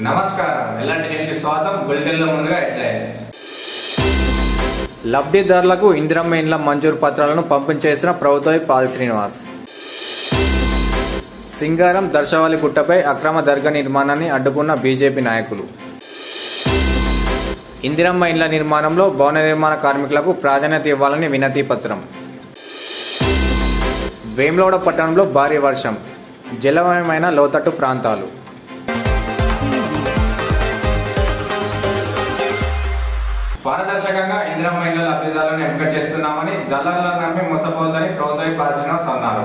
నమస్కారం ఎలాంటి న్యూస్కి స్వాగతం. బులెటిన్లో ముందుగా హెడ్లైన్స్. లబ్ధిదారులకు ఇందిరమ్మ ఇండ్ల మంజూరు పత్రాలను పంపిణీ చేసిన ప్రభుత్వ పాల్ శ్రీనివాస్. సింగారం దర్శవాళి గుట్టపై అక్రమ దర్గా నిర్మాణాన్ని అడ్డుకున్న బీజేపీ నాయకులు. ఇందిరమ్మ ఇండ్ల నిర్మాణంలో భవన నిర్మాణ కార్మికులకు ప్రాధాన్యత ఇవ్వాలని వినతి పత్రం. వేములవాడ పట్టణంలో భారీ వర్షం, జలమయమైన లోతట్టు ప్రాంతాలు. పారదర్శకంగా ఇందిరమ్మ ఇండ్ల లబ్ధిదారులను ఎంపిక చేస్తున్నామని దళారులను నమ్మి మోసపోవద్దని ప్రభుత్వ పాల్ శ్రీనివాస్ అన్నారు.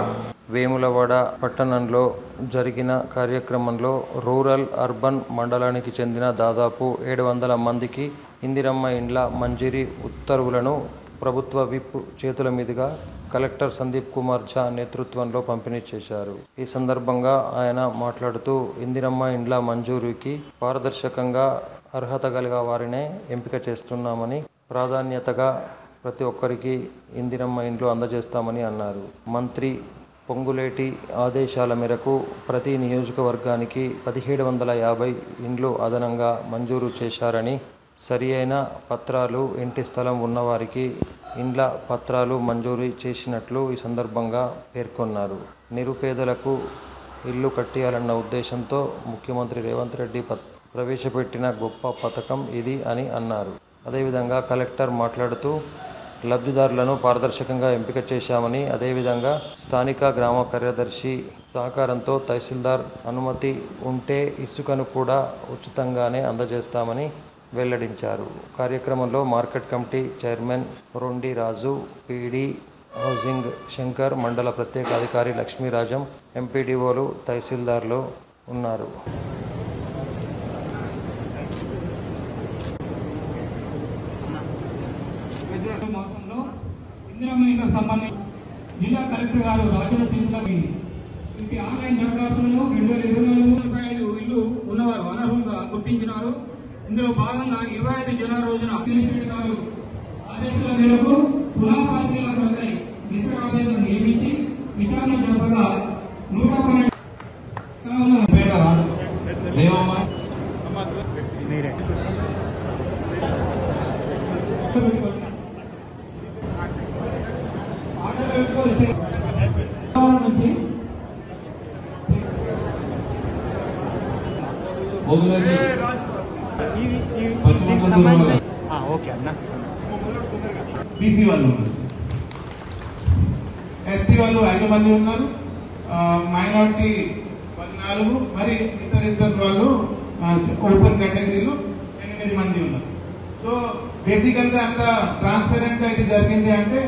వేములవాడ పట్టణంలో జరిగిన కార్యక్రమంలో రూరల్ అర్బన్ మండలానికి చెందిన దాదాపు 700 మందికి ఇందిరమ్మ ఇండ్ల మంజూరీ ఉత్తర్వులను ప్రభుత్వ విప్ చేతుల మీదుగా కలెక్టర్ సందీప్ కుమార్ ఝా నేతృత్వంలో పంపిణీ చేశారు. ఈ సందర్భంగా ఆయన మాట్లాడుతూ ఇందిరమ్మ ఇండ్ల మంజూరీకి పారదర్శకంగా అర్హత కలిగిన వారినే ఎంపిక చేస్తున్నామని, ప్రాధాన్యతగా ప్రతి ఒక్కరికి ఇందిరమ్మ ఇండ్లు అందజేస్తామని అన్నారు. మంత్రి పొంగులేటి ఆదేశాల మేరకు ప్రతి నియోజకవర్గానికి 1750 ఇండ్లు అదనంగా మంజూరు చేశారని, సరి అయిన పత్రాలు, ఇంటి స్థలం ఉన్నవారికి ఇండ్ల పత్రాలు మంజూరు చేసినట్లు ఈ సందర్భంగా పేర్కొన్నారు. నిరుపేదలకు ఇల్లు కట్టియాలన్న ఉద్దేశంతో ముఖ్యమంత్రి రేవంత్ రెడ్డి ప్రవేశపెట్టిన గొప్ప పథకం ఇది అని అన్నారు. అదేవిధంగా కలెక్టర్ మాట్లాడుతూ లబ్ధిదారులను పారదర్శకంగా ఎంపిక చేశామని, అదేవిధంగా స్థానిక గ్రామ కార్యదర్శి సహకారంతో తహసీల్దార్ అనుమతి ఉంటే ఇసుకను కూడా ఉచితంగానే అందజేస్తామని వెల్లడించారు. కార్యక్రమంలో మార్కెట్ కమిటీ చైర్మన్ రొండి రాజు, పీడీ హౌసింగ్ శంకర్, మండల ప్రత్యేక అధికారి లక్ష్మీరాజం, ఎంపీడీఓలు, తహసీల్దార్లు ఉన్నారు. మాసంలో ఇందిరమ్మ ఇండ్లకు సంబంధించి జిల్లా కలెక్టర్ గారు రాజుల శిశులకి ఇంటి ఆన్లైన్ దరఖాస్తులను 2024 ఇల్లు ఉన్నవారు అనర్హులుగా గుర్తించినారు. ఇందులో భాగంగా 25 జనవరి రోజున గారు ఆదేశాల మేరకు పునఃపరిశీలనపై డిస్ట్రిక్ట్ ఆఫీసర్ నియమించి విచారణ జరపగా 112 నుంచి బీసీ వాళ్ళు ఉన్నారు, ఎస్టీ వాళ్ళు 5 మంది ఉన్నారు, మైనారిటీ 14, మరి ఇతరు వాళ్ళు ఓపెన్ కేటగిరీలో 8 మంది ఉన్నారు. సో బేసికల్ గా అంత ట్రాన్స్పరెంట్ గా ఇది జరిగింది అంటే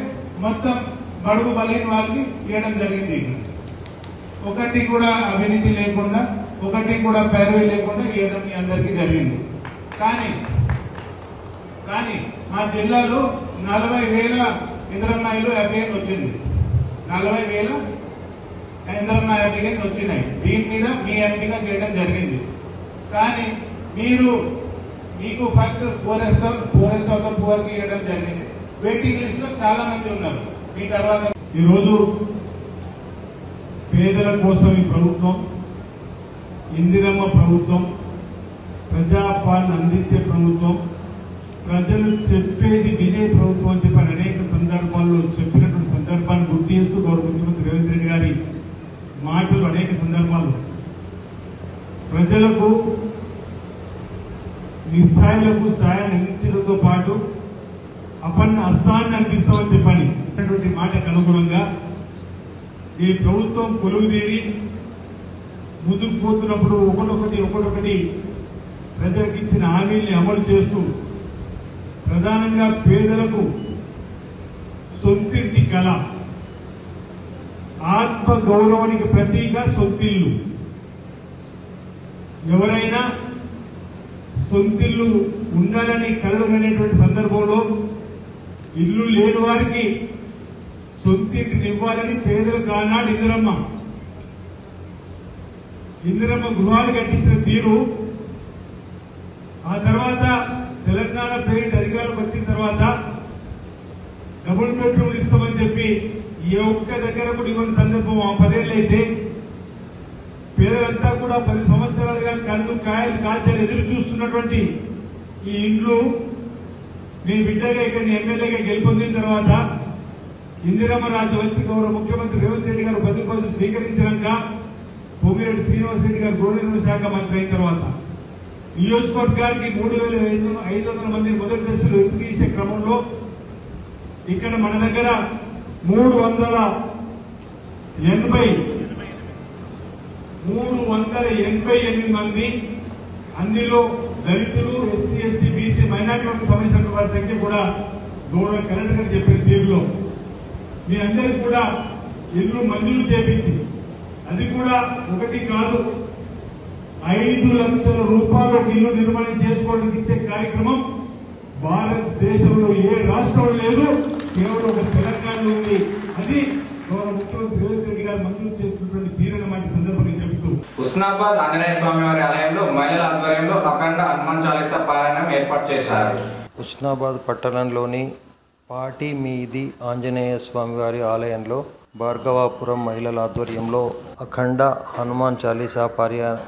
మొత్తం బడుగు బలైన వాళ్ళకి ఇవ్వడం జరిగింది. ఒకటి కూడా అవినీతి లేకుండా, ఒకటి కూడా పేరువి లేకుండా ఇవ్వడం మీ అందరికీ జరిగింది. కానీ మా జిల్లాలో 40,000 ఇందిరమ్మ ఇల్లు అప్లికేషన్ వచ్చింది. 40,000 ఇందిరమ్మ అప్లికేషన్ వచ్చినాయి. దీని మీద మీ ఎంపిక చేయడం జరిగింది. కానీ మీకు first forest of the poor కి ఇవ్వడం జరిగింది. వెయిటింగ్ లిస్ట్ లో చాలా మంది ఉన్నారు. మీ తర్వాత ఈరోజు పేదల కోసం ఈ ప్రభుత్వం, ఇందిరమ్మ ప్రభుత్వం, ప్రజాపాలన అందించే ప్రభుత్వం, ప్రజలు చెప్పేది వినే ప్రభుత్వం అని చెప్పి అనేక సందర్భాల్లో చెప్పినటువంటి సందర్భాన్ని గుర్తు చేస్తూ గౌరవ ముఖ్యమంత్రి రేవంత్ రెడ్డి గారి మాటలు అనేక సందర్భాలు ప్రజలకు నిస్సాయులకు సాయాన్ని అందించడంతో పాటు అపన్న హస్తాన్ని అందిస్తామని చెప్పని మాటకు అనుగుణంగా ఈ ప్రభుత్వం కొలువుదీరి ముందుకు పోతున్నప్పుడు ఒకటొకటి ప్రజలకు ఇచ్చిన హామీల్ని అమలు చేస్తూ ప్రధానంగా పేదలకు సొంతింటి కళ, ఆత్మ గౌరవానికి ప్రతీక సొంతిల్లు. ఎవరైనా సొంతిల్లు ఉండాలని కలగనేటువంటి సందర్భంలో ఇల్లు లేని వారికి సొంతింటిని ఇవ్వాలని పేదలకు ఆనాడు ఇందిరమ్మ గృహాలు కట్టించిన తీరు, ఆ తర్వాత తెలంగాణ పేరెంట్ అధికారంలోకి వచ్చిన తర్వాత డబుల్ బెడ్రూమ్లు ఇస్తామని చెప్పి ఏ ఒక్క దగ్గర కూడా ఇవ్వని సందర్భం 10 ఏళ్ళు అయితే పేదలంతా కూడా 10 సంవత్సరాలుగా కళ్ళు కాయలు కాల్చారు ఎదురు చూస్తున్నటువంటి ఈ ఇండ్లు మీ బిడ్డగా ఇక్కడ ఎమ్మెల్యేగా గెలుపొందిన తర్వాత ఇందిరమ్మ రాజు వచ్చి గౌరవ ముఖ్యమంత్రి రేవంత్ రెడ్డి గారు బదులు స్వీకరించాక పొంగిరెడ్డి శ్రీనివాస్ రెడ్డి గారు గృహ శాఖ మంత్రి అయిన తర్వాత నియోజకవర్గానికి 3,500 మంది మొదటి దశలో ఎంపిక చేసే క్రమంలో ఇక్కడ మన దగ్గర 388 మంది, అందులో దళితులు, ఎస్సీ, ఎస్టీ, బీసీ, మైనార్టీలకు సంబంధించిన వారి సంఖ్య కూడా గౌరవ కలెక్టర్ గారు చెప్పిన తీరులో మీ అందరికీ కూడా ఇల్లు మంజూరు చేపించి, అది కూడా ఒకటి కాదు 5 లక్షల రూపాయలు ఇల్లు నిర్మాణం చేసుకోవడానికి ఇచ్చే కార్యక్రమం భారతదేశంలో ఏ రాష్ట్రంలో లేదు, కేవలం ఒక తెలంగాణలో ఉంది. అది గౌరవ ముఖ్యమంత్రి రేవంత్ రెడ్డి గారు మంజూరు చేసుకున్నటువంటి తీరనమాట సందర్భంగా చెబుతూ హుస్నాబాద్ ఆంజనేయ స్వామి వారి ఆలయంలో మహిళల ఆధ్వర్యంలో అఖండ హనుమాన్ చాలీసా పారాయణం ఏర్పాటు చేశారు. హుస్నాబాద్ పట్టణంలోని పాటి మీది ఆంజనేయ స్వామివారి ఆలయంలో భార్గవాపురం మహిళల ఆధ్వర్యంలో అఖండ హనుమాన్ చాలీసా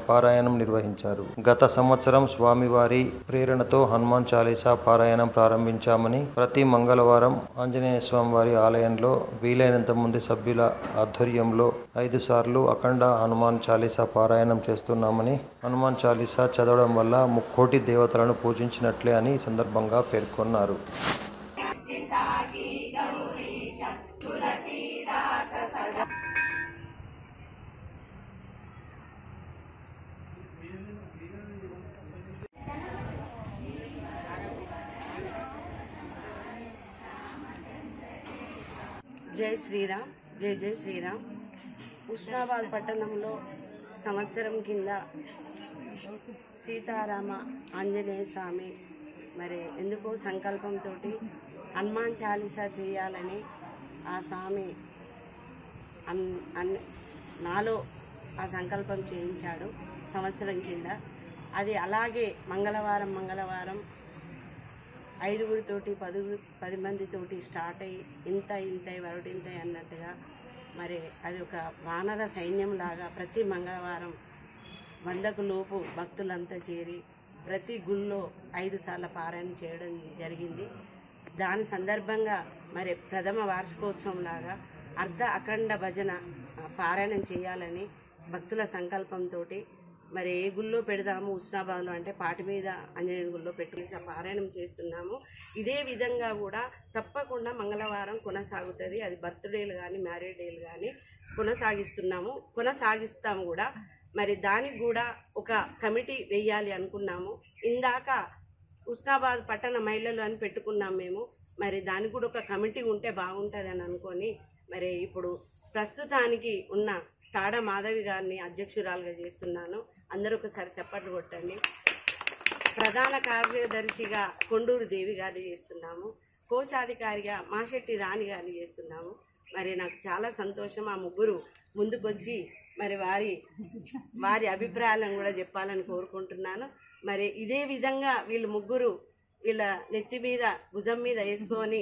పారాయణం నిర్వహించారు. గత సంవత్సరం స్వామివారి ప్రేరణతో హనుమాన్ చాలీసా పారాయణం ప్రారంభించామని, ప్రతి మంగళవారం ఆంజనేయ స్వామివారి ఆలయంలో వీలైనంత మంది సభ్యుల ఆధ్వర్యంలో 5 సార్లు అఖండ హనుమాన్ చాలీసా పారాయణం చేస్తున్నామని, హనుమాన్ చాలీసా చదవడం వల్ల 3 కోటి దేవతలను పూజించినట్లే అని ఈ సందర్భంగా పేర్కొన్నారు. జై శ్రీరామ్, జై జై శ్రీరామ్. హుస్నాబాద్ పట్టణంలో సంవత్సరం కింద సీతారామ ఆంజనేయ స్వామి మరి ఎందుకో సంకల్పంతో హనుమాన్ చాలీసా చేయాలని ఆ స్వామి నాలో ఆ సంకల్పం చేయించాడు సంవత్సరం కింద. అది అలాగే మంగళవారం 5గురితోటి 10 మందితోటి స్టార్ట్ అయ్యి ఇంత వరటింతాయి అన్నట్టుగా మరి అది ఒక వానర సైన్యం లాగా ప్రతి మంగళవారం 100కు లోపు భక్తులంతా చేరి ప్రతి గుళ్ళో 5 సార్లు పారాయణ చేయడం జరిగింది. దాని సందర్భంగా మరి ప్రథమ వార్షికోత్సవం లాగా అర్ధ అఖండ భజన పారాయణం చేయాలని భక్తుల సంకల్పంతో మరి ఏ గుళ్ళో పెడదాము హుస్నాబాద్లో అంటే పాటి మీద ఆంజనేయ గుళ్ళో పెట్టుకుని పారాయణం చేస్తున్నాము. ఇదే విధంగా కూడా తప్పకుండా మంగళవారం కొనసాగుతుంది. అది బర్త్డేలు కానీ మ్యారేజ్ డేలు కానీ కొనసాగిస్తాము కూడా. మరి దానికి కూడా ఒక కమిటీ వేయాలి అనుకున్నాము. ఇందాక హుస్నాబాద్ పట్టణ మహిళలు అని పెట్టుకున్నాం మేము. మరి దానికి కూడా ఒక కమిటీ ఉంటే బాగుంటుంది అని అనుకొని మరి ఇప్పుడు ప్రస్తుతానికి ఉన్న తాడ మాధవి గారిని అధ్యక్షురాలుగా చేస్తున్నాను. అందరూ ఒకసారి చప్పట్లు కొట్టండి. ప్రధాన కార్యదర్శిగా కొండూరు దేవి గారిని చేస్తున్నాము. కోశాధికారిగా మాషెట్టి రాణి గారిని చేస్తున్నాము. మరి నాకు చాలా సంతోషం. ఆ ముగ్గురు ముందుకొచ్చి మరి వారి అభిప్రాయాలను కూడా చెప్పాలని కోరుకుంటున్నాను. మరి ఇదే విధంగా వీళ్ళు ముగ్గురు వీళ్ళ నెత్తి మీద భుజం మీద వేసుకొని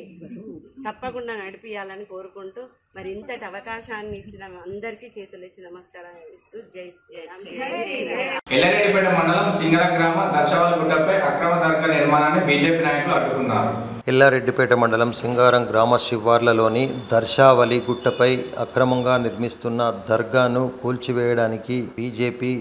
తప్పకుండా నడిపియాలని కోరుకుంటూ మరి ఇంతటి అవకాశాన్ని ఇచ్చిన అందరికీ చేతులు ఇచ్చి నమస్కారాలు ఇస్తూ జై శ్రీరామ్. ఎల్లారెడ్డిపేట మండలం సింగర గ్రామ దర్శవాలగుట్టపై అక్రమ దర్గా నిర్మాణాన్ని బీజేపీ నాయకులు అడ్డుకున్నారు. ఎల్లారెడ్డిపేట మండలం సింగారం గ్రామ శివార్లలోని దర్శావలి గుట్టపై అక్రమంగా నిర్మిస్తున్న దర్గాను కూల్చివేయడానికి బీజేపీ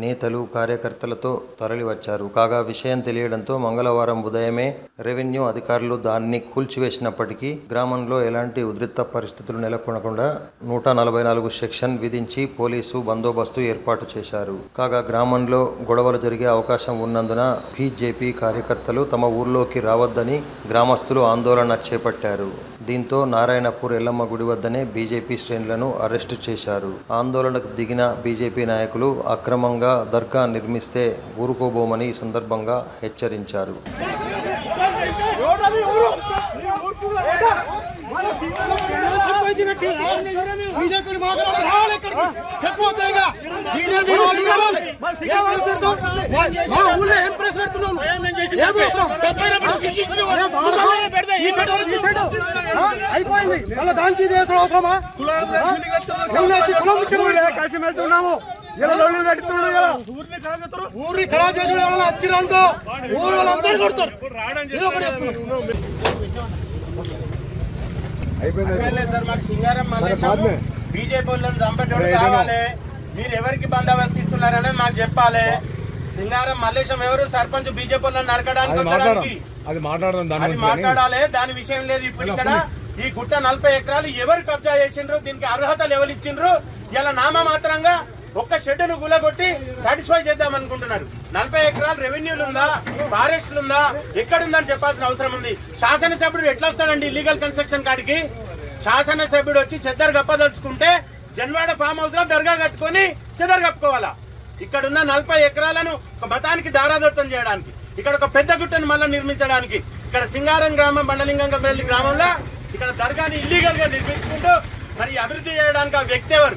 నేతలు కార్యకర్తలతో తరలివచ్చారు. కాగా విషయం తెలియడంతో మంగళవారం ఉదయమే రెవెన్యూ అధికారులు దాన్ని కూల్చివేసినప్పటికీ గ్రామంలో ఎలాంటి ఉద్రిక్త పరిస్థితులు నెలకొనకుండా 144 సెక్షన్ విధించి పోలీసు బందోబస్తు ఏర్పాటు చేశారు. కాగా గ్రామంలో గొడవలు జరిగే అవకాశం ఉన్నందున బీజేపీ కార్యకర్తలు తమ ఊర్లోకి రావద్దని గ్రామస్తులు ఆందోళన చేపట్టారు. దీంతో నారాయణపూర్ ఎల్లమ్మ గుడి వద్దనే బీజేపీ శ్రేణులను అరెస్టు చేశారు. ఆందోళనకు దిగిన బీజేపీ నాయకులు అక్రమంగా దర్గా నిర్మిస్తే ఊరుకోబోమని ఈ సందర్భంగా హెచ్చరించారు. అయిపోయింది దానికి అవసరమా కలిసి మెలిసి ఉన్నాము. ఊరిని ఖరాబ్ చేసి వచ్చినంతో ఊరు వాళ్ళందరూ కొడతారు. సార్ మాకు సింగారం బీజేపీ వాళ్ళని చంపేటోడు కావాలి. మీరు ఎవరికి బందోబస్తు ఇస్తున్నారని మాకు చెప్పాలి. సింగారం మల్లేశం ఎవరు సర్పంచ్ బీజేపీ వాళ్ళని నరకడానికి వచ్చడానికి అది మాట్లాడాలి. దాని విషయం లేదు. ఇప్పుడు ఇక్కడ ఈ గుట్ట 40 ఎకరాలు ఎవరు కబ్జా చేసిండ్రు, దీనికి అర్హతలు ఎవరు ఇచ్చిండ్రు, ఇలా నామమాత్రంగా ఒక్క షెడ్డును గులగొట్టి సాటిస్ఫై చేద్దాం అనుకుంటున్నారు. 40 ఎకరాలు రెవెన్యూలు ఉందా, ఫారెస్ట్లు ఉందా, ఎక్కడుందని చెప్పాల్సిన అవసరం ఉంది. శాసనసభ్యుడు ఎట్లా వస్తాడండి ఇల్లీగల్ కన్స్ట్రక్షన్ కాడికి? శాసనసభ్యుడు వచ్చి చెద్దరు గప్పదలుచుకుంటే జన్వాడ ఫామ్ హౌస్ లో దర్గా కట్టుకుని చెదరు కప్పుకోవాలా? ఇక్కడున్న 40 ఎకరాలను ఒక మతానికి దారాదత్తం చేయడానికి, ఇక్కడ ఒక పెద్ద గుట్టను మళ్ళీ నిర్మించడానికి, ఇక్కడ సింగారం గ్రామం బండలింగంపల్లి గ్రామంలో ఇక్కడ దర్గాని ఇల్లీగల్ గా నిర్మించుకుంటూ మరి అభివృద్ధి చేయడానికి ఆ వ్యక్తి ఎవరు?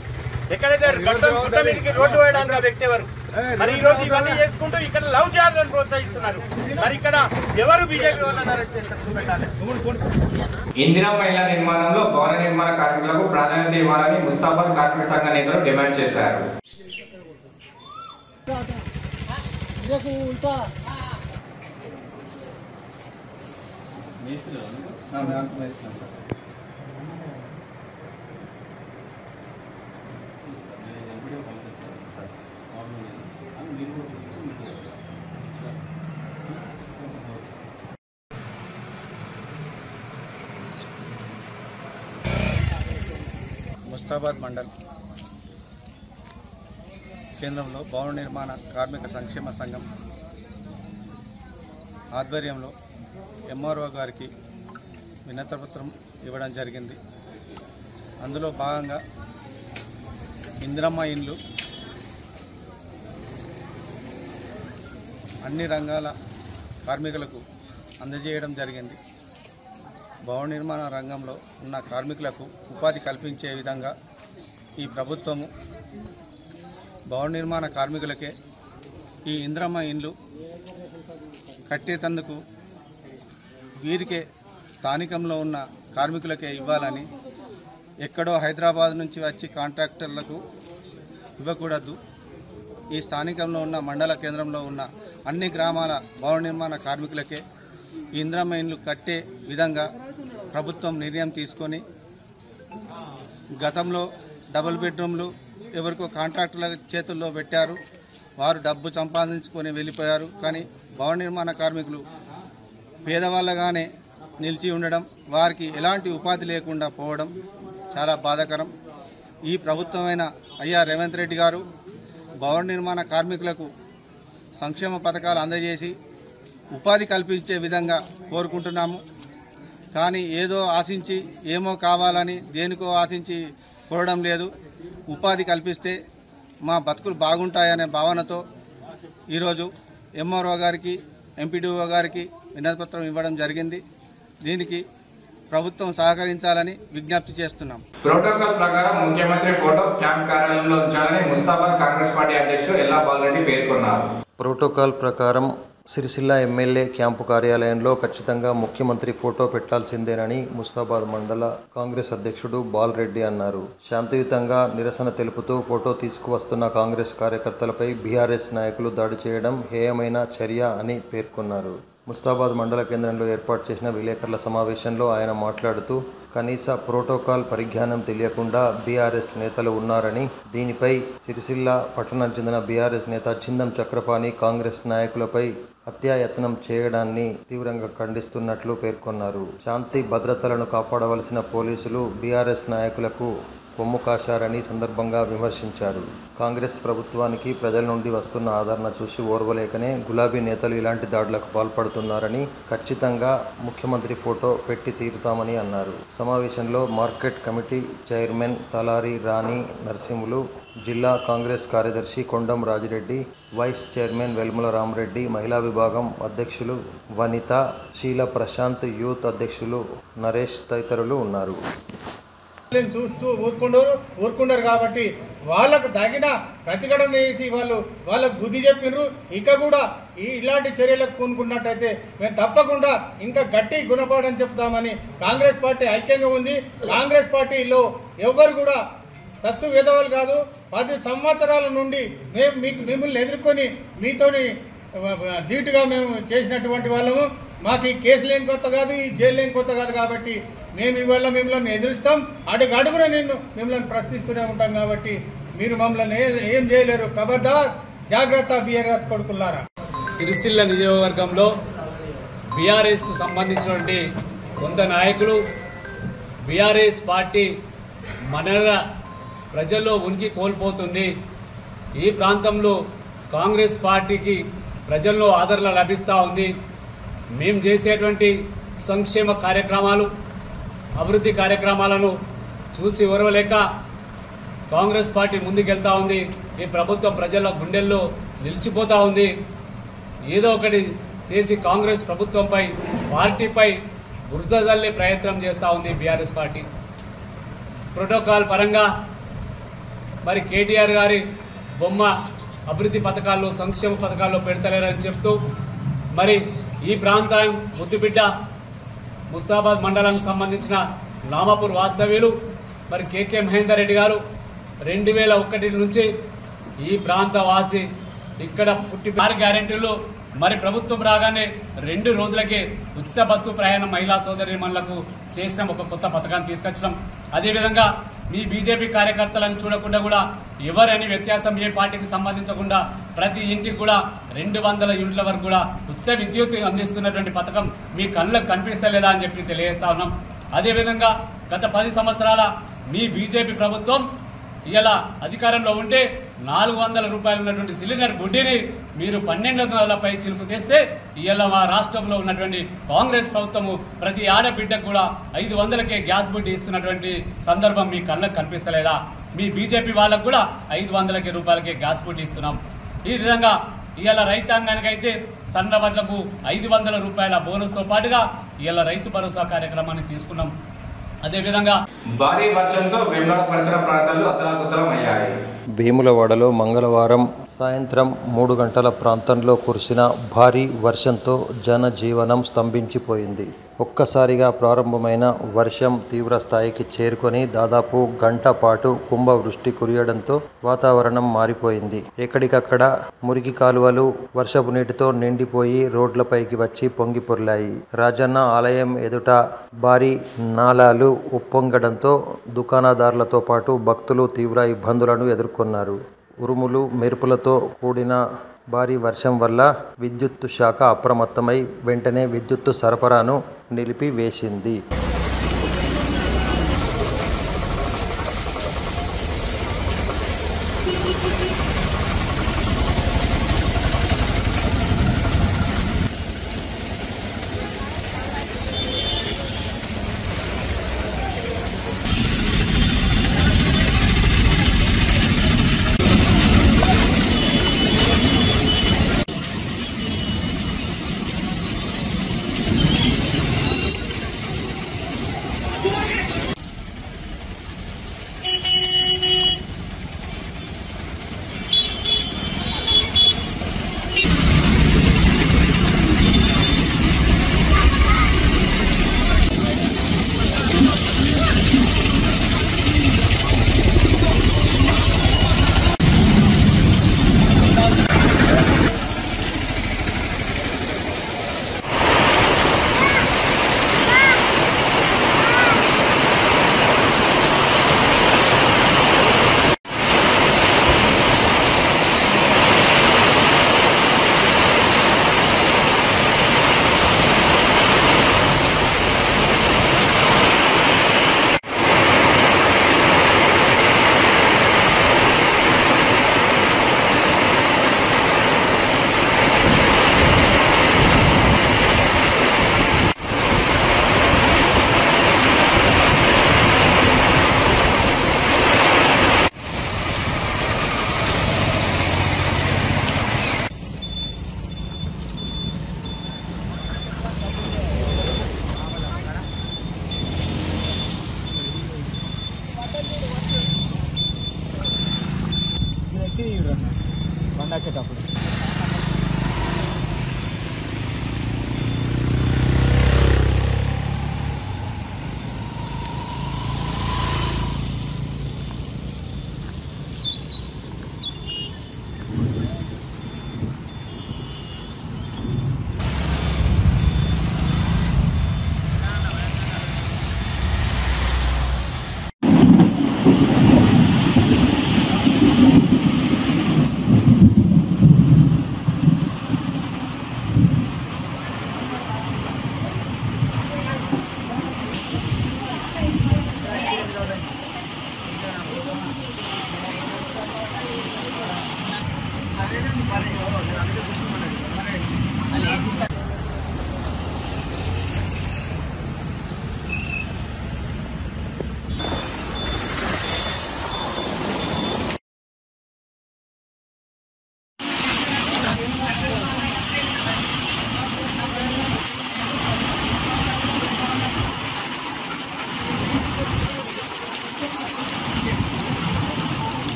ఎక్కడైతే గుట్ట మీదకి రోడ్డు వేయడానికి ఆ వ్యక్తి ఎవరు? మరి ఈ రోజు ఇవన్నీ చేసుకుంటూ ఇక్కడ లవ్ జిహాద్లను ప్రోత్సహిస్తున్నారు. మరి ఇక్కడ ఎవరు బీజేపీ వాళ్ళని అరెస్ట్ చేస్తారు పెట్టాలి. ఇందిరమ్మ ఇళ్ల నిర్మాణంలో భవన నిర్మాణ కార్మికులకు ప్రాధాన్యత ఇవ్వాలని ముస్తాబాద్ కార్మిక సంఘ నేతలు డిమాండ్ చేశారు. ముస్తాబాద్ మండల్ కేంద్రంలో భవన నిర్మాణ కార్మిక సంక్షేమ సంఘం ఆధ్వర్యంలో ఎంఆర్ఓ గారికి వినతిపత్రం ఇవ్వడం జరిగింది. అందులో భాగంగా ఇందిరమ్మ ఇండ్లు అన్ని రంగాల కార్మికులకు అందజేయడం జరిగింది. భవన నిర్మాణ రంగంలో ఉన్న కార్మికులకు ఉపాధి కల్పించే విధంగా ఈ ప్రభుత్వము భవన నిర్మాణ కార్మికులకే ఈ ఇందిరమ్మ ఇండ్లు కట్టేటందుకు వీరికే స్థానికంలో ఉన్న కార్మికులకే ఇవ్వాలని, ఎక్కడో హైదరాబాద్ నుంచి వచ్చి కాంట్రాక్టర్లకు ఇవ్వకూడదు. ఈ స్థానికంలో ఉన్న మండల కేంద్రంలో ఉన్న అన్ని గ్రామాల భవన నిర్మాణ కార్మికులకే ఈ ఇందిరమ్మ ఇండ్లు కట్టే విధంగా ప్రభుత్వం నిర్ణయం తీసుకొని, గతంలో డబుల్ బెడ్రూమ్లు ఎవరికో కాంట్రాక్టుల చేతుల్లో పెట్టారు, వారు డబ్బు సంపాదించుకొని వెళ్ళిపోయారు. కానీ భవన నిర్మాణ కార్మికులు పేదవాళ్ళగానే నిలిచి ఉండడం, వారికి ఎలాంటి ఉపాధి లేకుండా పోవడం చాలా బాధాకరం. ఈ ప్రభుత్వమైన అయ్యా రేవంత్ రెడ్డి గారు భవన నిర్మాణ కార్మికులకు సంక్షేమ పథకాలు అందజేసి ఉపాధి కల్పించే విధంగా కోరుకుంటున్నాము. కానీ ఏదో ఆశించి ఏమో కావాలని దేనికో ఆశించి కోరడం లేదు. ఉపాధి కల్పిస్తే మా బతుకులు బాగుంటాయనే భావనతో ఈరోజు ఎంఆర్ఓ గారికి ఎంపీడీఓ గారికి వినతిపత్రం ఇవ్వడం జరిగింది. దీనికి ప్రభుత్వం సహకరించాలని విజ్ఞప్తి చేస్తున్నాం. ప్రోటోకాల్ ప్రకారం ముఖ్యమంత్రి ఫోటో క్యాంప్ కార్యాలయంలో ఉంచాలని ముస్తాబాద్ కాంగ్రెస్ పార్టీ అధ్యక్షుడు ఎల్లా బాలరెడ్డి పేర్కొన్నారు. ప్రోటోకాల్ ప్రకారం సిరిసిల్ల ఎమ్మెల్యే క్యాంపు కార్యాలయంలో ఖచ్చితంగా ముఖ్యమంత్రి ఫోటో పెట్టాల్సిందేనని ముస్తాబాద్ మండల కాంగ్రెస్ అధ్యక్షుడు బాలరెడ్డి అన్నారు. శాంతియుతంగా నిరసన తెలుపుతూ ఫోటో తీసుకువస్తున్న కాంగ్రెస్ కార్యకర్తలపై బీఆర్ఎస్ నాయకులు దాడి చేయడం హేయమైన చర్య అని పేర్కొన్నారు. ముస్తాబాద్ మండల కేంద్రంలో ఏర్పాటు చేసిన విలేకరుల సమావేశంలో ఆయన మాట్లాడుతూ కనీస ప్రోటోకాల్ పరిజ్ఞానం తెలియకుండా బీఆర్ఎస్ నేతలు ఉన్నారని, దీనిపై సిరిసిల్ల పట్టణానికి చెందిన బీఆర్ఎస్ నేత చిందం చక్రపాణి కాంగ్రెస్ నాయకులపై హత్యాయత్నం చేయడాన్ని తీవ్రంగా ఖండిస్తున్నట్లు పేర్కొన్నారు. శాంతి భద్రతలను కాపాడవలసిన పోలీసులు బీఆర్ఎస్ నాయకులకు కొమ్ము కాశారని సందర్భంగా విమర్శించారు. కాంగ్రెస్ ప్రభుత్వానికి ప్రజల నుండి వస్తున్న ఆదరణ చూసి ఓర్వలేకనే గులాబీ నేతలు ఇలాంటి దాడులకు పాల్పడుతున్నారని, ఖచ్చితంగా ముఖ్యమంత్రి ఫోటో పెట్టి తీరుతామని అన్నారు. సమావేశంలో మార్కెట్ కమిటీ చైర్మన్ తలారి రాణి నరసింహులు, జిల్లా కాంగ్రెస్ కార్యదర్శి కొండం రాజిరెడ్డి, వైస్ చైర్మన్ వెల్ముల రామరెడ్డి, మహిళా విభాగం అధ్యక్షులు వనిత, శీల ప్రశాంత్, యూత్ అధ్యక్షులు నరేష్ తదితరులు ఉన్నారు. చూస్తూ ఊరుకున్నారు కాబట్టి వాళ్ళకు తగిన ప్రతిఘటన చేసి వాళ్ళకు బుద్ధి చెప్పినారు. ఇక కూడా ఇలాంటి చర్యలకు పూనుకున్నట్టయితే మేము తప్పకుండా ఇంకా గట్టి గుణపాఠం చెప్తామని కాంగ్రెస్ పార్టీ ఐక్యంగా ఉంది. కాంగ్రెస్ పార్టీలో ఎవరు కూడా సత్తు వేదవాళ్ళు కాదు. 10 సంవత్సరాల నుండి మిమ్మల్ని ఎదుర్కొని మీతోని ధీటుగా మేము చేసినటువంటి వాళ్ళము. మాకు ఈ కేసులు ఏం కొత్త కాదు, ఈ జైలు ఏం కొత్త కాదు. కాబట్టి మేము ఇవాళ మిమ్మల్ని ఎదురుస్తాం, అడుగున మిమ్మల్ని ప్రశ్నిస్తూనే ఉంటాం. కాబట్టి మీరు మమ్మల్ని ఏం చేయలేరు. ఖబర్దార్, జాగ్రత్త బీఆర్ఎస్ కొడుకులారా. సిరిసిల్ల నియోజకవర్గంలో బీఆర్ఎస్కు సంబంధించినటువంటి కొంత నాయకులు బీఆర్ఎస్ పార్టీ మన ప్రజల్లో ఉనికి కోల్పోతుంది, ఈ ప్రాంతంలో కాంగ్రెస్ పార్టీకి ప్రజల్లో ఆదరణ లభిస్తూ ఉంది, మేము చేసేటువంటి సంక్షేమ కార్యక్రమాలు అభివృద్ధి కార్యక్రమాలను చూసి ఓర్వలేక కాంగ్రెస్ పార్టీ ముందుకెళ్తా ఉంది, ఈ ప్రభుత్వం ప్రజల గుండెల్లో నిలిచిపోతూ ఉంది, ఏదో ఒకటి చేసి కాంగ్రెస్ ప్రభుత్వంపై పార్టీపై బురద జల్లే ప్రయత్నం చేస్తూ ఉంది బీఆర్ఎస్ పార్టీ. ప్రోటోకాల్ పరంగా మరి కేటీఆర్ గారి బొమ్మ అభివృద్ధి పథకాల్లో సంక్షేమ పథకాల్లో పెడతలేరని చెప్తూ మరి ఈ ప్రాంతం ముద్దుబిడ్డ ముస్తాబాద్ మండలానికి సంబంధించిన నామాపూర్ వాస్తవ్యులు మరి కేకే మహేందర్ రెడ్డి గారు 2001 నుంచి ఈ ప్రాంత వాసి ఇక్కడ పుట్టి 6 గ్యారెంటీలు మరి ప్రభుత్వం రాగానే 2 రోజులకే ఉచిత బస్సు ప్రయాణం మహిళా సోదరీమణులకు చేసిన ఒక కొత్త పథకాన్ని తీసుకొచ్చినాం. అదేవిధంగా మీ బీజేపీ కార్యకర్తలను చూడకుండా కూడా ఎవరని వ్యత్యాసం ఏ పార్టీకి సంబంధించకుండా ప్రతి ఇంటికి కూడా 200 యూనిట్ల వరకు కూడా ఉచిత విద్యుత్ అందిస్తున్నటువంటి పథకం మీ కళ్ళకు కనిపించలేదా అని చెప్పి తెలియజేస్తా ఉన్నాం. అదేవిధంగా గత 10 సంవత్సరాల మీ బీజేపీ ప్రభుత్వం ఇలా అధికారంలో ఉంటే 400 రూపాయలు ఉన్నటువంటి సిలిండర్ గుడ్డిని మీరు 1200 చిలుకు తెస్తే ఇలా మా రాష్ట్రంలో ఉన్నటువంటి కాంగ్రెస్ ప్రభుత్వము ప్రతి ఆడబిడ్డకు కూడా 500కే గ్యాస్ బుడ్డి ఇస్తున్నటువంటి సందర్భం మీ కళ్ళకు కనిపిస్తలేదా? మీ బీజేపీ వాళ్ళకు కూడా 500 రూపాయలకే గ్యాస్ బుడ్డి ఇస్తున్నాం. ఈ విధంగా ఇవాళ రైతాంగానికైతే సన్న వడ్లకు 500 రూపాయల బోనస్తో పాటుగా ఇవాళ రైతు భరోసా కార్యక్రమాన్ని తీసుకున్నాం. అదేవిధంగా భారీ వర్షంతో వేములవాడ పరిసర ప్రాంతాలు అతలాకుతలం అయ్యాయి. వేములవాడలో మంగళవారం సాయంత్రం 3 గంటల ప్రాంతంలో కురిసిన భారీ వర్షంతో జనజీవనం స్తంభించిపోయింది. ఒక్కసారిగా ప్రారంభమైన వర్షం తీవ్ర స్థాయికి చేరుకొని దాదాపు గంట పాటు కుంభవృష్టి కురియడంతో వాతావరణం మారిపోయింది. ఎక్కడికక్కడ మురికి కాలువలు వర్షపు నీటితో నిండిపోయి రోడ్లపైకి వచ్చి పొంగి పొర్లాయి. రాజన్న ఆలయం ఎదుట భారీ నాలాలు ఉప్పొంగడంతో దుకాణదారులతో పాటు భక్తులు తీవ్ర ఇబ్బందులను ఎదుర్కొన్నారు. ఉరుములు మెరుపులతో కూడిన భారీ వర్షం వల్ల విద్యుత్తు శాఖ అప్రమత్తమై వెంటనే విద్యుత్తు సరఫరాను నిలిపివేసింది.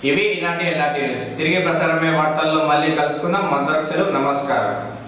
ఇవి ఇలాంటి న్యూస్. తిరిగి ప్రసారమే వార్తల్లో మళ్ళీ కలుసుకుందాం. మంతరకు సెలవు. నమస్కారం.